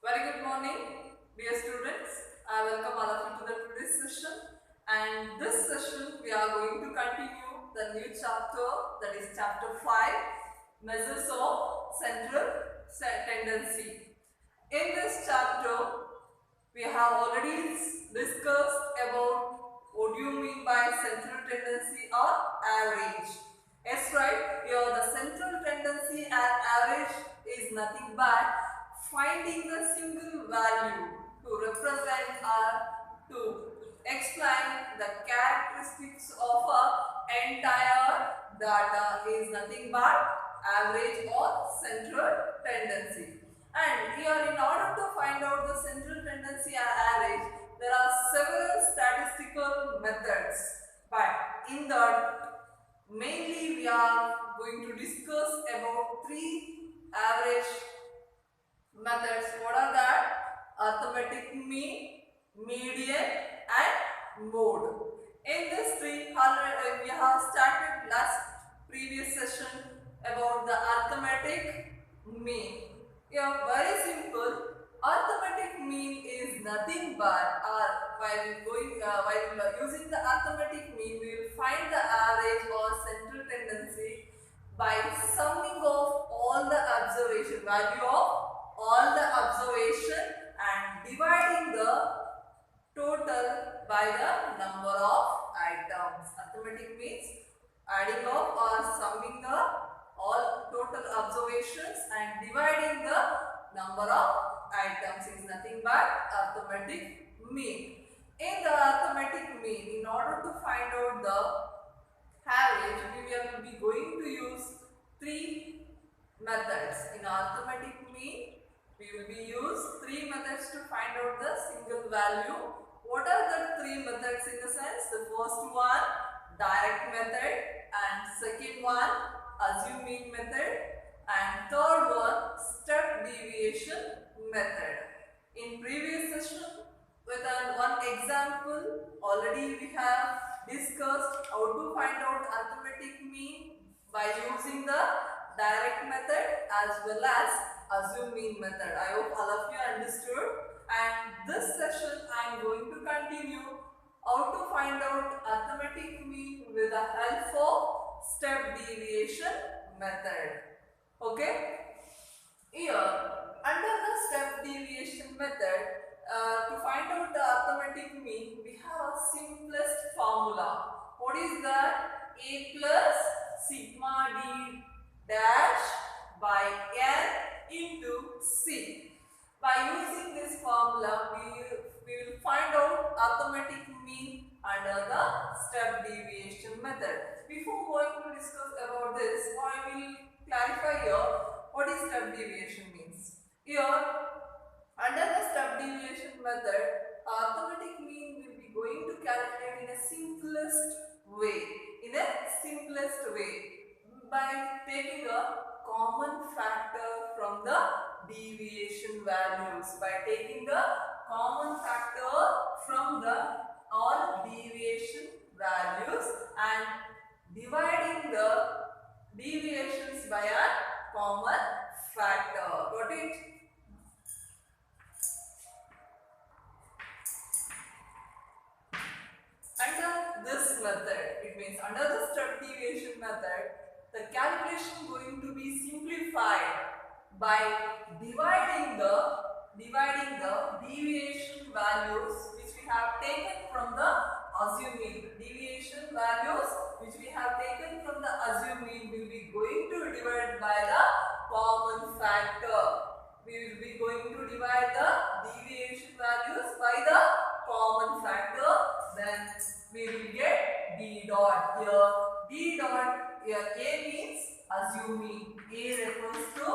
Very good morning, dear students. I welcome all of you to the today's session. And this session, we are going to continue the new chapter, that is chapter 5, Measures of Central Tendency. In this chapter, we have already discussed about what do you mean by central tendency or average. Yes, right. Here the central tendency and average is nothing but finding the single value to represent or to explain the characteristics of a entire data is nothing but average or central tendency. And here, in order to find out the central tendency and average, there are several statistical methods. But in that, mainly we are going to discuss about three average methods. What are that? Arithmetic mean, median, and mode. In this three, we have started last previous session about the arithmetic mean. Yeah, very simple. Arithmetic mean is nothing but while using the arithmetic mean, we will find the average or central tendency by summing of all the observation value of all the observation and dividing the total by the number of items. Arithmetic means adding up or summing the all total observations and dividing the number of items is nothing but arithmetic mean. In the arithmetic mean, in order to find out the average, we will be going to use three methods. In arithmetic mean, we will be use three methods to find out the single value. What are the three methods in the sense? The first one, direct method, and second one, assume mean method, and third one, step deviation method. In previous session, with one example, already we have discussed how to find out arithmetic mean by using the direct method as well as assume mean method. I hope all of you understood. And this session I am going to continue how to find out arithmetic mean with the help of step deviation method. Okay? Here, under the step deviation method, to find out the arithmetic mean, we have a simplest formula. What is that? A plus sigma d dash by n into c. By using this formula, we will find out arithmetic mean under the step deviation method. Before going to discuss about this, I will clarify here what is step deviation means. Here, under the step deviation method, arithmetic mean will be going to calculate in a simplest way. In a simplest way, by taking a common factor from the deviation values. By taking the common factor from the all deviation values and dividing the deviations by a common factor. Got it? Under this method, it means under the step deviation method, the calculation going to be simplified by dividing the deviation values which we have taken from the assume mean. Deviation values which we have taken from the assume mean will be going to divide by the common factor. We will be going to divide the deviation values by the common factor. Then we will get d dot here. D dot here, A means assume mean. A refers to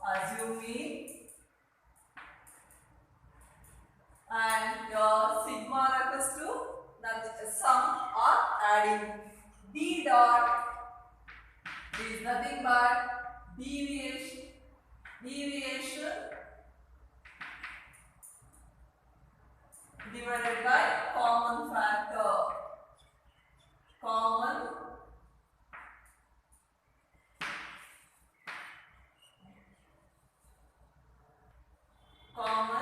assume mean. And your sigma refers to the sum or adding. D dot is nothing but deviation divided by common factor. Common common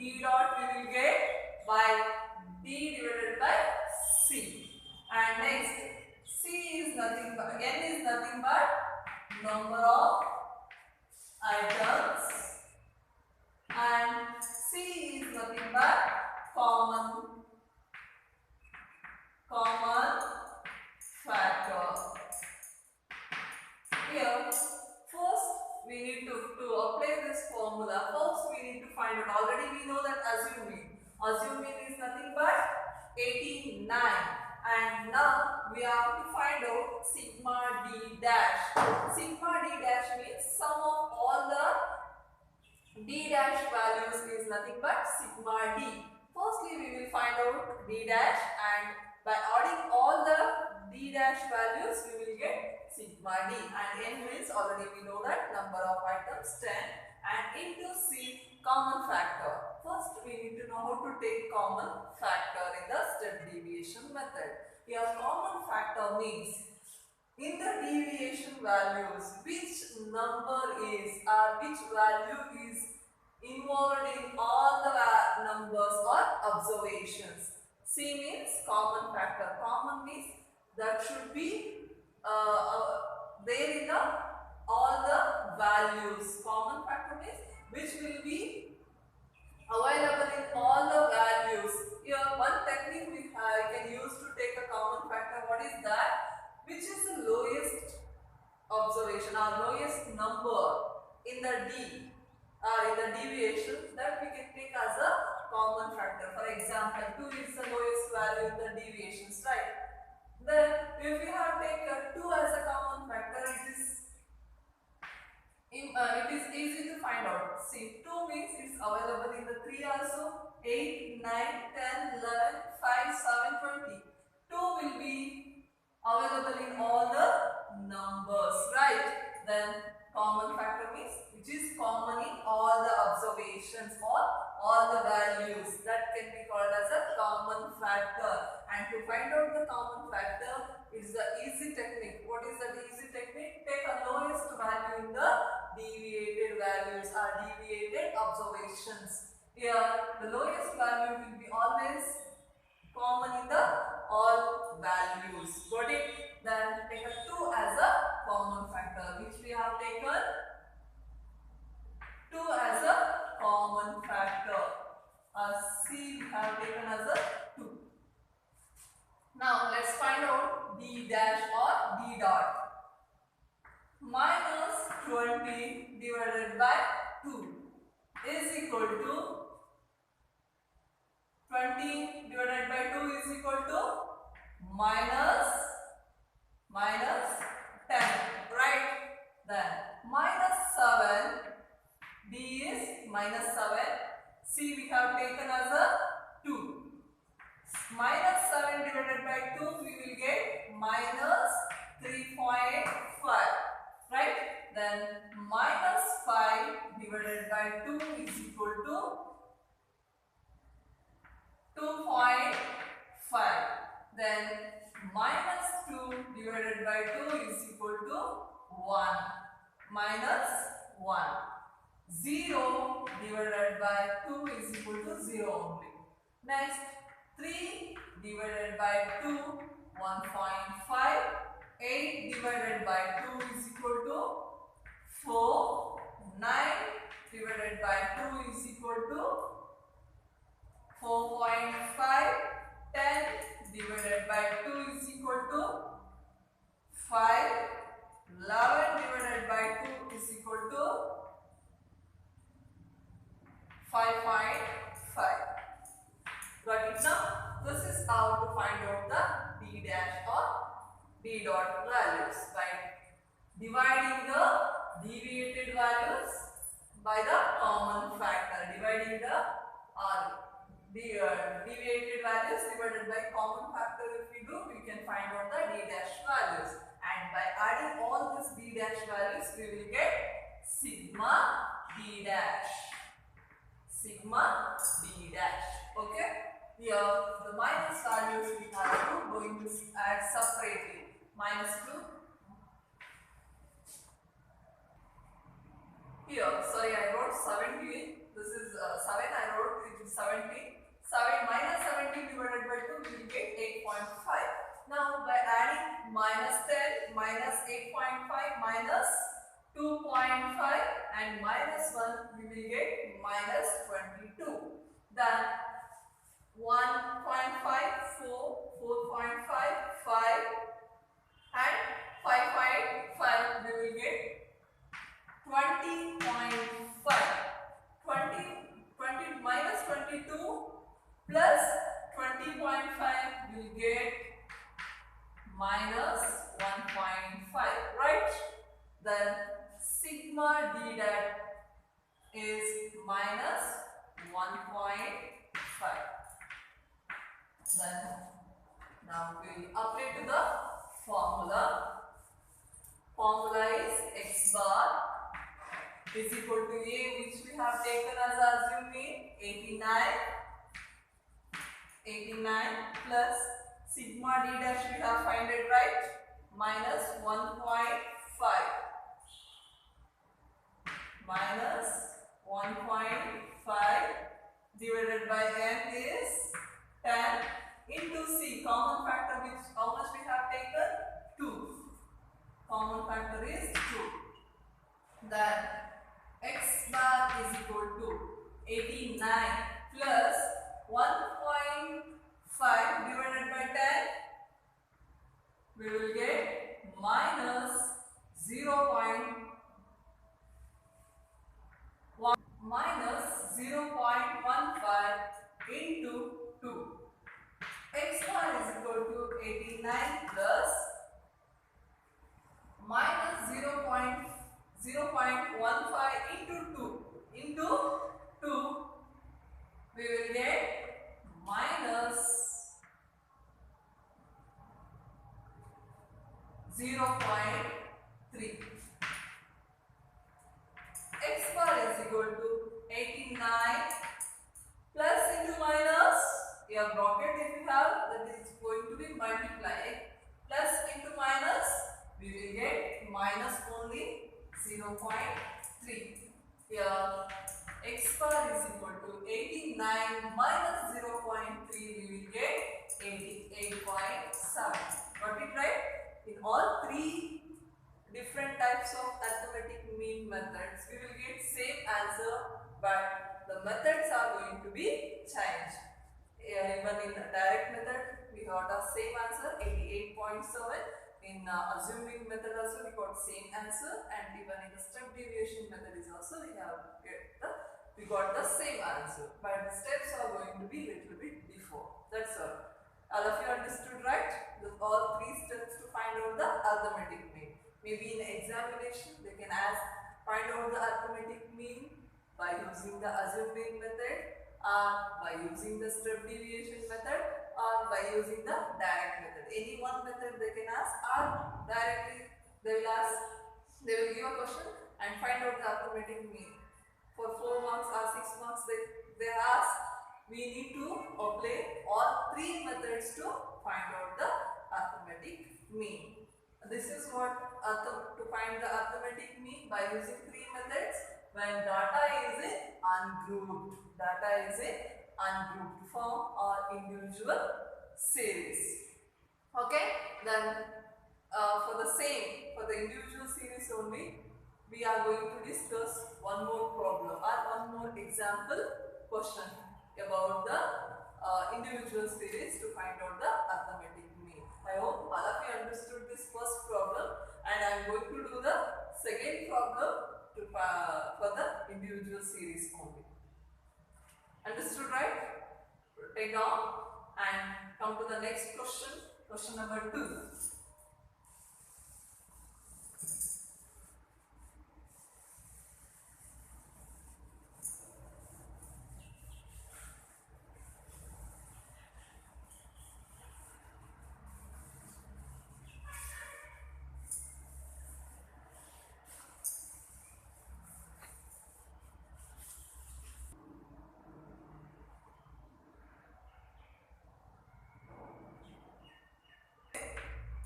D dot we will get by D divided by C. And next, C is nothing but, N is nothing but number of items, and C is nothing but common factor. Here, first we need to apply this formula. First we need to find out. Already we know that assuming is nothing but 89, and now we have to find out sigma d dash. Sigma d dash means sum of all the d dash values is nothing but sigma d. Firstly we will find out d dash, and by adding all the d dash values we will get sigma d, and n means already we know that number of items 10, and into C common factor. First we need to know how to take common factor in the step deviation method. Here common factor means in the deviation values which number is or which value is involved in all the numbers or observations. C means common factor. Common means that should be there in all the values. Common factor means which will be available in all the values. Here one technique we can use to take a common factor. What is that? Which is the lowest observation or lowest number in the D or in the deviation, that we can take as a common factor. For example, 2 is the lowest value in the deviations, right? Then if we have taken 2 as a common factor, it is easy to find out. See, 2 means it's available in the 3 also, 8, 9, 10, 11, 5, 7, 20. 2 will be available in all the numbers, right? Then common factor means which is common in all the observations or all the values. That can be called as a common factor. And to find out the common factor is the easy technique. What is the easy technique? Take a lowest value in the deviated values or deviated observations. Here the lowest value will be always common in the all values. Got it? Then take a 2 as a common factor, which we have taken 2 as a common factor. C we have taken as a 2. Now let's find out d dash or d dot. Minus 20 divided by 2 is equal to 20 divided by 2 is equal to minus 10, right? Then minus 7, d is minus 7, c we have taken as a 2. Minus 7 divided by 2 we will get minus 3.5, right? Then minus 5 divided by 2 is equal to 2.5. Then minus 2 divided by 2 is equal to 1. Minus 1. 0 divided by 2 is equal to 0 only. Next, 3 divided by 2, 1.5. 8 divided by 2 is equal to 4. 9 divided by 2 is equal to 4.5. 10 divided by 2 is equal to 5. 11 divided by 2 is equal to 5.5. Got it now? This is how to find out the d dash or d dot values by dividing the deviated values by the common factor. Dividing the deviated values divided by common factor, if we do, we can find out the d dash values. And by adding all these d dash values, we will get sigma d dash. Sigma d dash. Okay? Here, the minus values we are going to add separately. Minus 2. Here, sorry, I wrote 17. This is 7. I wrote it and minus 1, we will get minus 22. Then 1.5, 4.5, 5 and 5.5, we will get 20.5. 20 minus 22 plus 20.5 will get minus 1.5, right? Then sigma d dat is minus 1.5. Then now we will apply to the formula. Formula is x bar is equal to a, which we have taken as assumed mean 89 plus sigma d dash we have find it, right? Minus 1.5 minus 1.5 divided by n is 10 into c. Common factor, which how much we have taken? 2. Common factor is 2. Then x bar is equal to 89 plus 1.5 divided by 10. We will get minus 0.1 minus 0.15 into 2. X bar is equal to 89 plus minus 0.15 into 2 into 2, we will get minus 0.3. X bar is equal to 89 plus into minus, a bracket if you have, that is going to be multiplying, plus into minus, we will get minus only 0.3. Here x bar is equal to 89 minus 0.3, we will get 88.7. Got it right? In all three different types of arithmetic mean methods, we will get same answer, but the methods are going to be changed. Even in the direct method, we got the same answer, 88.7. In assuming method also we got same answer, and even in the step deviation method is also we got the same answer, but the steps are going to be little bit before. That's all. All of you understood, right? All three steps to find out the arithmetic mean. Maybe in examination they can ask find out the arithmetic mean by using the assuming method, or by using the step deviation method, or by using the direct method. Any one method they can ask, or directly they will give a question and find out the arithmetic mean. For 4 marks or 6 marks they ask, we need to apply all three methods to find out the arithmetic mean. This is what to find the arithmetic mean by using three methods when data is in ungrouped form or individual series. Okay, then for the individual series only, we are going to discuss one more problem or one more example question about the individual series to find out the arithmetic mean. I hope all of you understood this first problem, and I am going to do the second problem for the individual series only. Understood, right? Take down and come to the next question. Question number 2.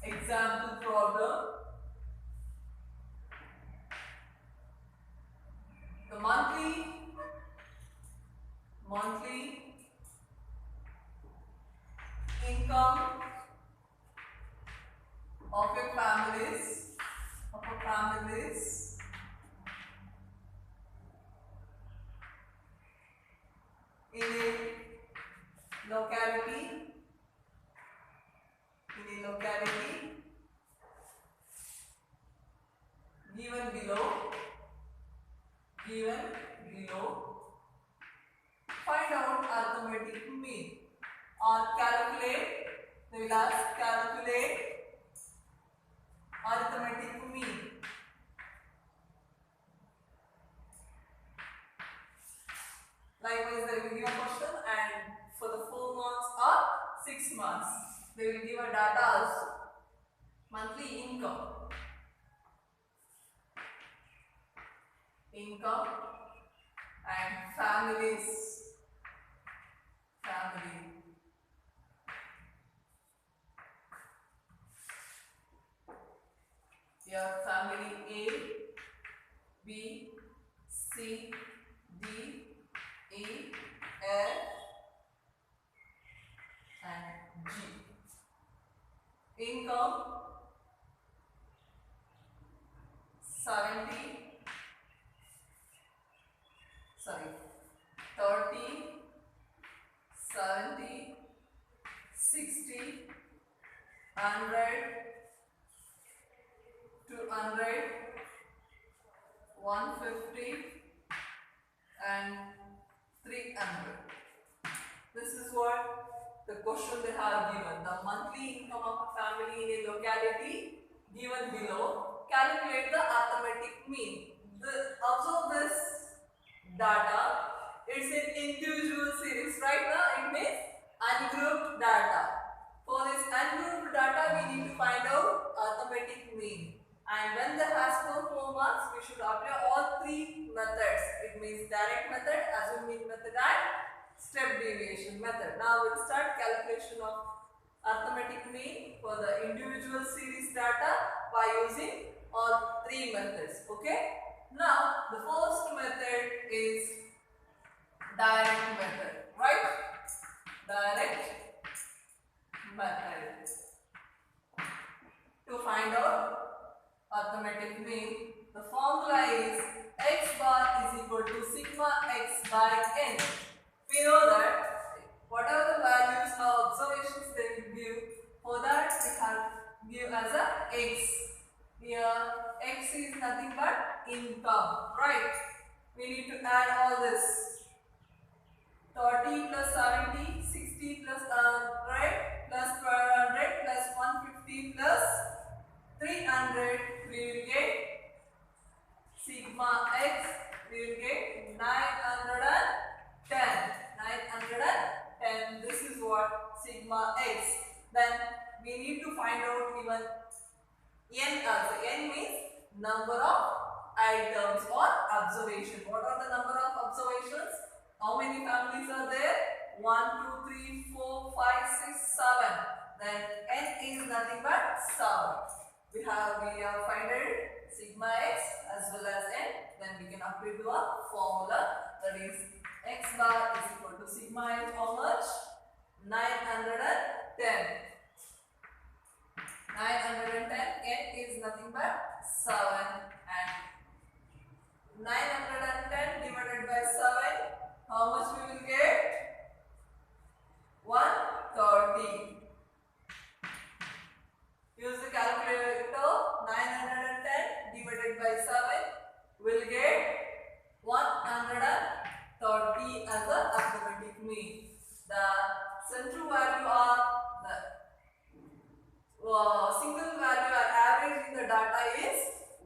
Example problem. The monthly income of a families in a locality given below, find out arithmetic mean or calculate. They will ask calculate arithmetic mean. Likewise, they will give a question, and for the 4 marks or 6 marks, they will give a data also. Monthly income and families. Your family A, B, C, D, E, F and G. Income 30, 70, 60, 100, 200, 150 and 300. This is what the question they have given. The monthly income of a family in a locality given below. Calculate the arithmetic mean. Observe this data. It's an individual series. Right now it means ungrouped data. For this ungrouped data, we need to find out arithmetic mean. And when the has 4 marks, we should apply all 3 methods. It means direct method, assumed mean method and step deviation method. Now we'll start calculation of arithmetic mean for the individual series data by using all 3 methods. Okay. Now the first method is direct method. Right? Direct method. To find out arithmetic mean, the formula is x bar is equal to sigma x by n. We know that whatever the values or observations they will give, for that we have give as a x. Here x is nothing but income, right? We need to add all this. 30 plus 70, 60 plus 100 plus 1200 plus 150 plus 300, we will get sigma x, we will get 910. This is what sigma x. Then we need to find out even n also. N means number of items or observation. What are the number of observations? How many families are there? 1, 2, 3, 4, 5, 6, 7. Then n is nothing but 7. We have found sigma x as well as n. Then we can apply to a formula, that is x bar is equal to sigma x, how much? 910. 910, n is nothing but 7, and 910 divided by 7, how much we will get? 130. Use the calculator. 910 divided by 7 will get 130 as the arithmetic mean. The central value or the single value or average in the data is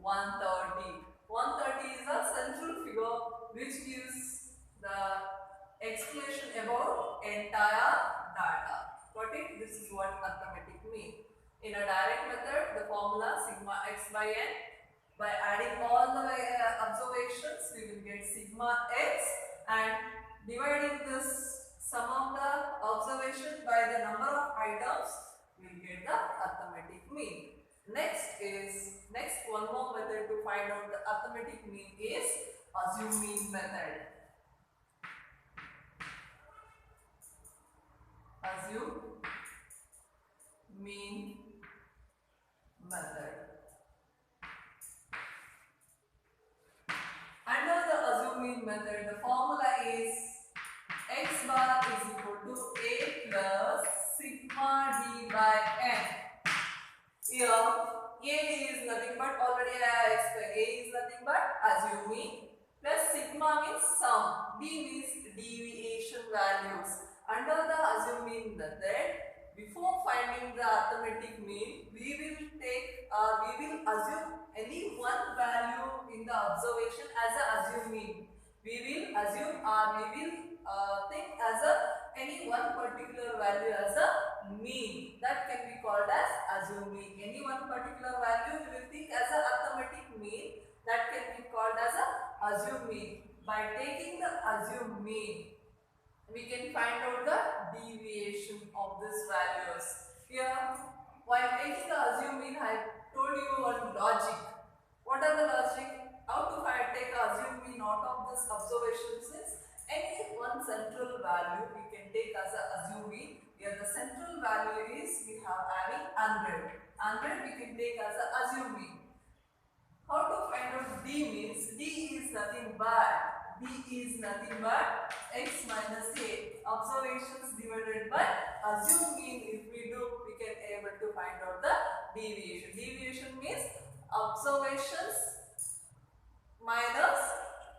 130. 130 is a central figure which gives the explanation about entire data. Got it? This is what arithmetic mean. In a direct method, the formula sigma x by n. By adding all the observations, we will get sigma x, and dividing this sum of the observation by the number of items, we will get the arithmetic mean. Next one more method to find out the arithmetic mean is assumed mean method. Assumed mean method. Under the assumed mean method, the formula is x values. Under the assume mean method, before finding the arithmetic mean, we will assume any one value in the observation as a assume mean. We will assume or we will think as any one particular value as a mean. That can be called as assume mean. Any one particular value we will think as a arithmetic mean. That can be called as a assume mean. By taking the assume mean, we can find out the deviation of these values. Here, while taking the assume mean, I told you one logic. What are the logic? How to take assume mean out of this observation is any one central value we can take as a assume mean. Here the central value is we have having 100. 100 we can take as a assume mean. How to find out D means? D is nothing but x minus a. Observations divided by assume mean. If we do, we can able to find out the deviation. Deviation means observations minus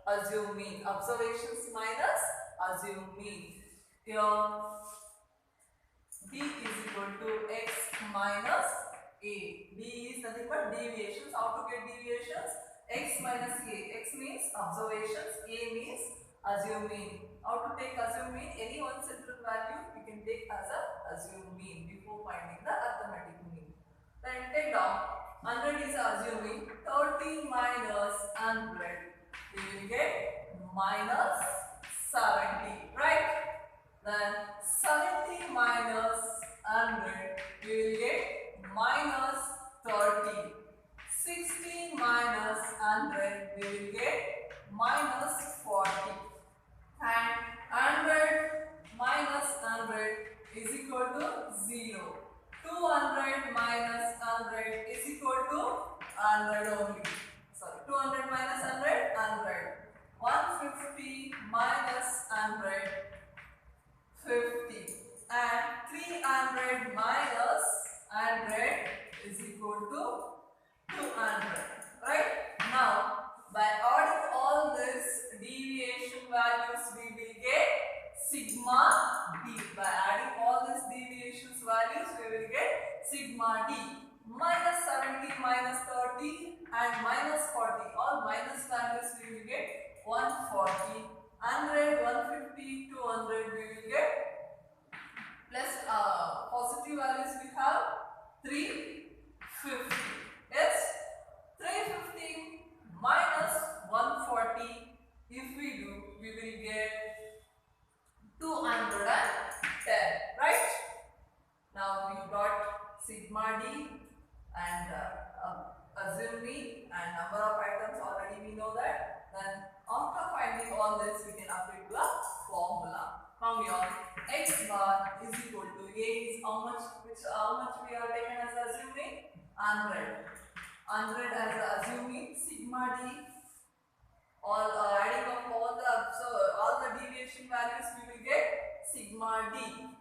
assume mean. Observations minus assume mean. Here D is equal to x minus a. D is nothing but deviations. How to get deviations? X minus a. X means observations, a means assume mean. How to take assume mean? Any one central value we can take as a assume mean before finding the arithmetic mean. Then take down 100 is assume mean. 30 minus 100 we will get minus 70, right? Then 70 minus 100 we will get minus 30. 60 minus 100 we will get minus 40. And 100 minus 100 is equal to 0. 200 minus 100 is equal to 100 only. Sorry, 200 minus 100, 100. 150 minus 100, 50. And 300 minus 100 is equal to 200. Right? Now, by adding all these deviation values, we will get sigma d. By adding all these deviations values, we will get sigma d. Minus 70, minus 30 and minus 40. All minus values we will get 140. 100, 150, 200 we will get. Plus positive values we have 350. Yes? 350 minus 140. If we do, we will get 210. Right? Now we got sigma d and assume mean and number of items already we know that. Then after finding all this, we can apply to a formula. From here, x bar is equal to a is how much we are taken as assuming 100. 100 as assuming sigma d. All adding up all the deviation values, we will get sigma d.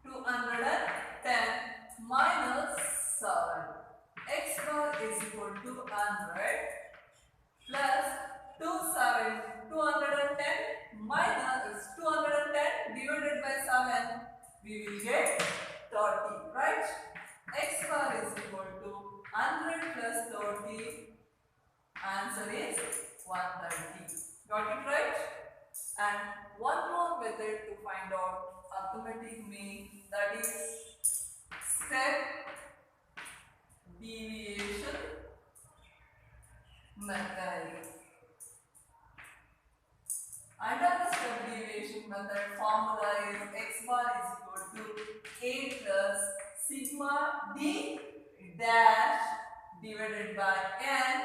210 minus 7. X bar is equal to 100 plus 210 minus 210 divided by 7, we will get 30, right? X bar is equal to 100 plus 30, answer is 130. Got it right? And one more method to find out arithmetic mean, that is step deviation method. Under the step deviation method, formula is x bar is equal to a plus sigma d dash divided by n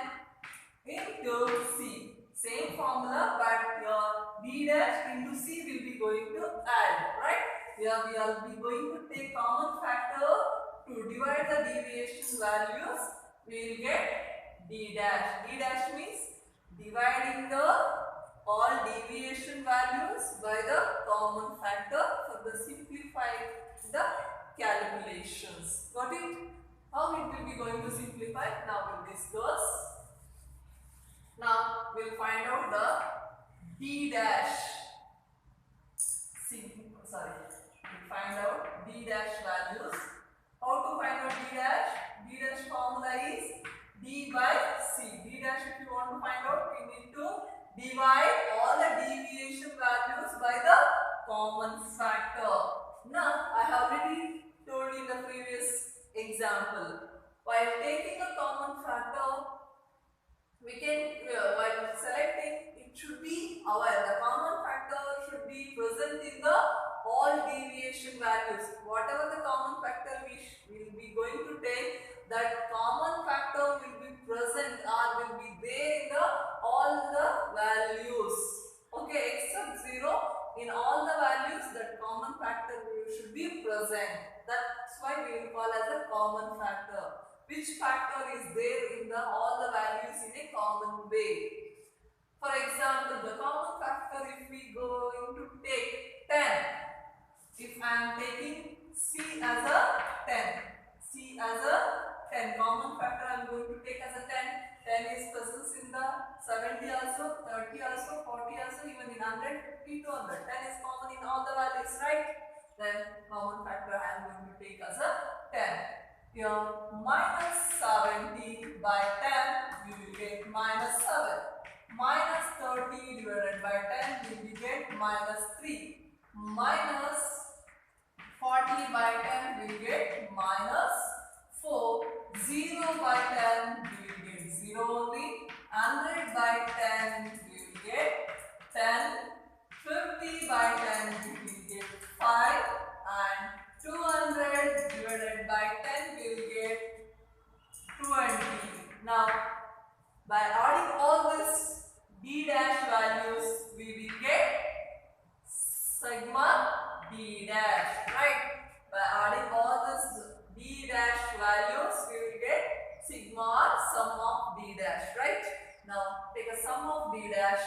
into c. Same formula, but your d dash into c will be going to add, right? Here we will be going to take common factor to divide the deviation values. We will get d dash. D dash means dividing the all deviation values by the common factor for the simplify the calculations. Got it? How it will be going to simplify? Now we'll discuss. Now we'll find out the d dash. by C. D dash, if you want to find out, we need to divide all the deviation values by the common factor. Now, I have already told in the previous example, while taking a common factor, we can, while selecting, it should be aware. The common factor should be present in the all deviation values. Whatever the common factor we will be going to take, that common factor will be present or will be there in the all the values. Okay, except 0, in all the values that common factor should be present. That's why we will call as a common factor. Which factor is there in the all the values in a common way. For example, the common factor, if we going to take 10, if I am taking C as a 10, C as a 10, common factor I am going to take as a 10, 10 is present in the 70 also, 30 also, 40 also, even in 100, 50, 200, 10 is common in all the values, right? Then common factor I am going to take as a 10. Here minus 70 by 10, we will get minus 7. Minus 30 divided by 10, we will get minus 3. Minus 40 by 10, we will get minus 4. 0 by 10, we will get 0 only. 100 by 10, we will get 10. 50 by 10, we will get 5. And 200 divided by 10, we will get 20. Now, by adding all these D dash values, we will get sigma D dash, right? By adding all these D dash values, we will get sigma or sum of D dash, right? Now, take a sum of D dash.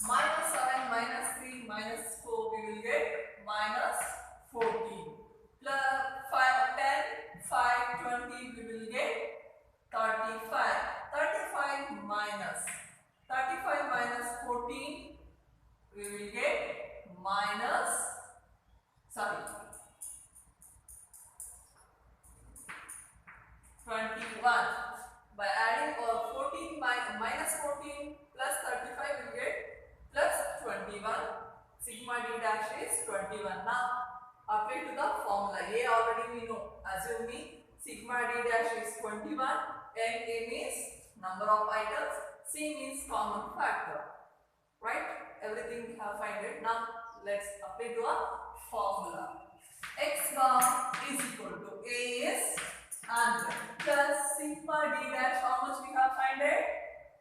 Minus 7, minus 3, minus 4, we will get minus 14. Plus 5, 10, 5, 20, we will get 35. 35 minus 14, we will get minus, 21. By adding 14 minus 14 plus 35, we will get plus 21. Sigma D dash is 21. Now, apply to the formula. A already we know. Assuming sigma D dash is 21, and A means number of items, C means common factor. Right? Everything we have find it. Now, let's apply to a formula. X bar is equal to A is 100 plus sigma D dash. How much we have find it?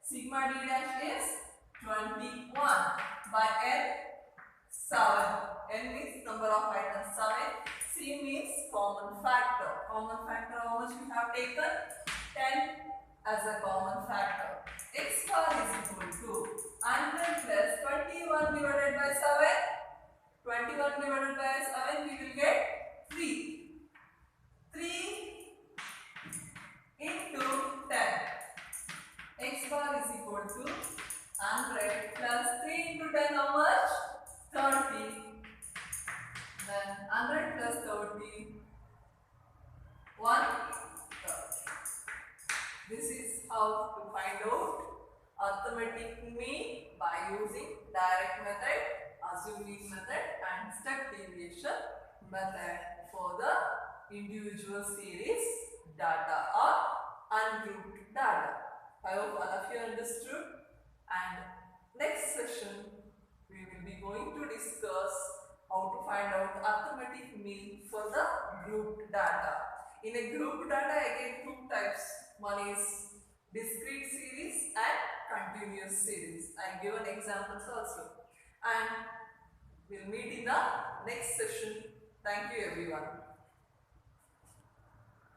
Sigma D dash is 21 by N 7. N means number of items 7. C means common factor. Common factor, how much we have taken? 10 as a common factor. X bar is equal to 100 plus 21 divided by 7. 21 divided by 7, we will get 3. 3 into 10. X bar is equal to 100 plus 3 into 10, how much? 30. Then 100 plus 30, 130. This is how to find out arithmetic mean by using direct method, assuming method and step deviation method for the individual series data or ungrouped data. I hope all of you understood, and next session we will be going to discuss how to find out arithmetic mean for the grouped data. In a grouped data, again two types. One is discrete series and continuous series. I give an examples also. And we'll meet in the next session. Thank you everyone.